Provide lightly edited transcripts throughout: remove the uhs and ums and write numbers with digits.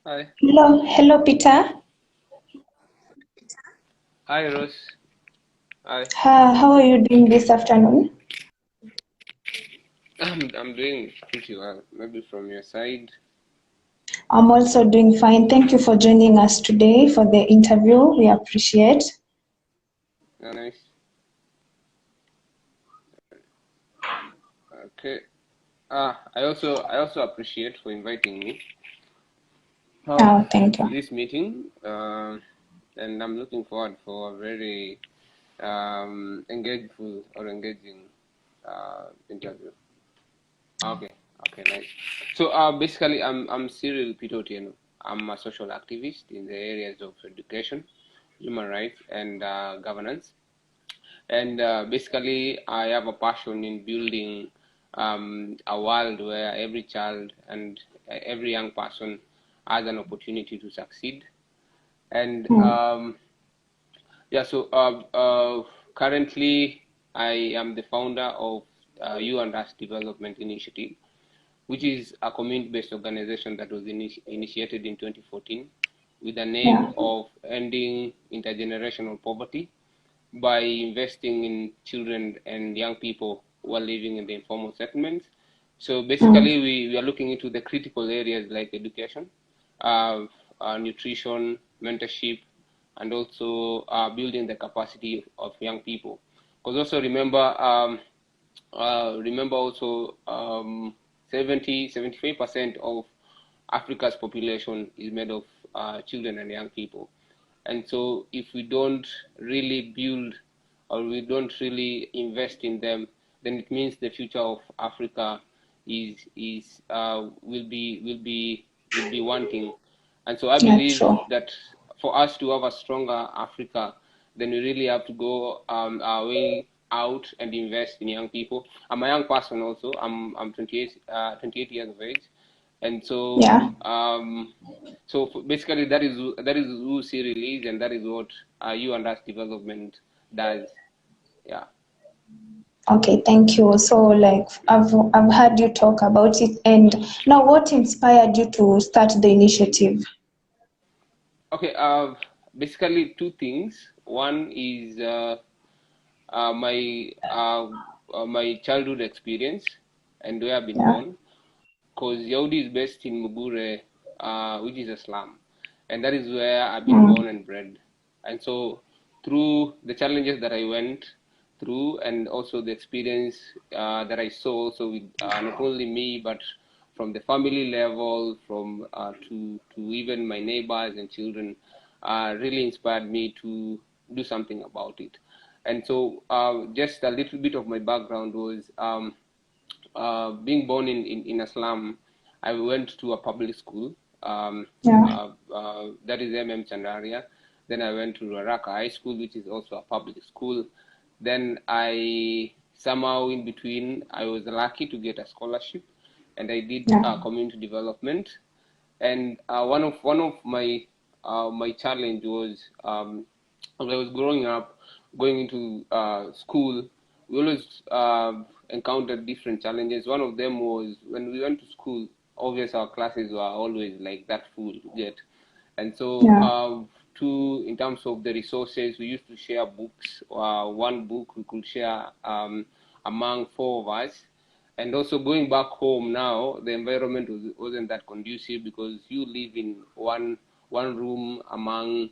Hi. Hello, Peter. Hi, Rose. Hi. How are you doing this afternoon? I'm doing pretty well. Maybe from your side. I'm also doing fine. Thank you for joining us today for the interview. We appreciate. Nice. Okay. I also appreciate for inviting me Oh, thank to you. this meeting. And I'm looking forward for a very engaging interview. Okay. Okay. Nice. So basically, I'm Cyril Peter Otieno. I'm a social activist in the areas of education, human rights, and governance. And basically, I have a passion in building a world where every child and every young person has an opportunity to succeed. And Mm, yeah, so currently, I am the founder of You and Us Development Initiative, which is a community-based organization that was initiated in 2014 with the yeah. aim of ending intergenerational poverty by investing in children and young people who are living in the informal settlements. So Mm, basically, we are looking into the critical areas like education, nutrition, mentorship, and also building the capacity of young people. Because also remember also 75% of Africa's population is made of children and young people. And so if we don't really build or we don't really invest in them, then it means the future of Africa will be wanting. And so I yeah, believe true. that for us to have a stronger Africa, then we really have to go our way out and invest in young people. I'm a young person also. I'm 28 years of age, and so Yeah. basically that is who Cyril is, and that is what You and Us Development does. Yeah. Okay, thank you. So, like, I've heard you talk about it, and now, what inspired you to start the initiative? Okay. Basically two things. One is my childhood experience and where I've been Yeah. born. Because YAUDI is based in Mugure, which is a slum, and that is where I've been Mm, born and bred. And so, through the challenges that I went through, and also the experience that I saw, also with not only me but from the family level, from to even my neighbors and children, really inspired me to do something about it. And so, just a little bit of my background was. Being born in a slum, I went to a public school. yeah. That is Chandaria. Then I went to Raraka High School, which is also a public school. Then I somehow in between, I was lucky to get a scholarship, and I did Yeah. community development. And one of my challenge was as I was growing up, going into school, we always encountered different challenges. One of them was when we went to school. Obviously, our classes were always like that full to get, and so Yeah. in terms of the resources, we used to share books. One book we could share among four of us. And also going back home now, the environment wasn't that conducive because you live in one room among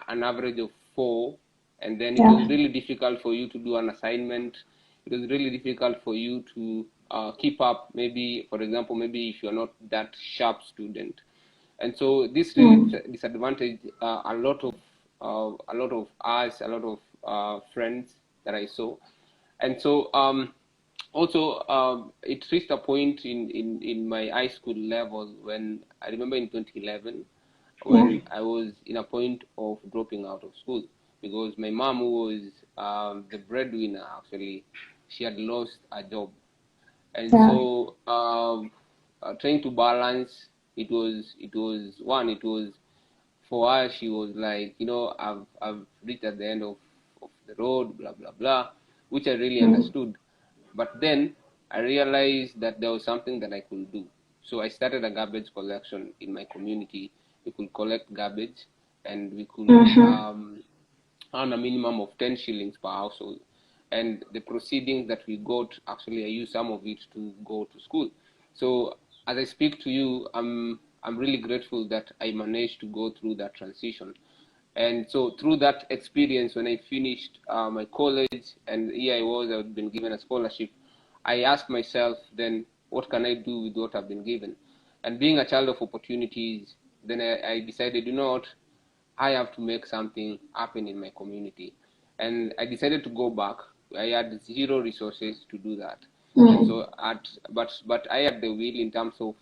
an average of four, and then it was Yeah. really difficult for you to do an assignment. It was really difficult for you to keep up. Maybe, for example, maybe if you're not that sharp student, and so this really Mm, disadvantaged a lot of us, a lot of friends that I saw, and so also it reached a point in my high school level when I remember in 2011 yeah. when I was in a point of dropping out of school because my mom, who was the breadwinner, actually, she had lost a job, and Yeah. so trying to balance, it was for her. She was like, I've reached at the end of the road, blah blah blah, which I really Mm, understood. But then I realized that there was something that I could do. So I started a garbage collection in my community, we could collect garbage, and we could Mm-hmm. earn a minimum of 10 shillings per household. And the proceedings that we got, actually, I used some of it to go to school. So as I speak to you, I'm really grateful that I managed to go through that transition. And so through that experience, when I finished my college, and here I was, I'd been given a scholarship, I asked myself then, what can I do with what I've been given? And being a child of opportunities, then I decided, you know what, I have to make something happen in my community. And I decided to go back. I had zero resources to do that. And Mm. so but I had the will in terms of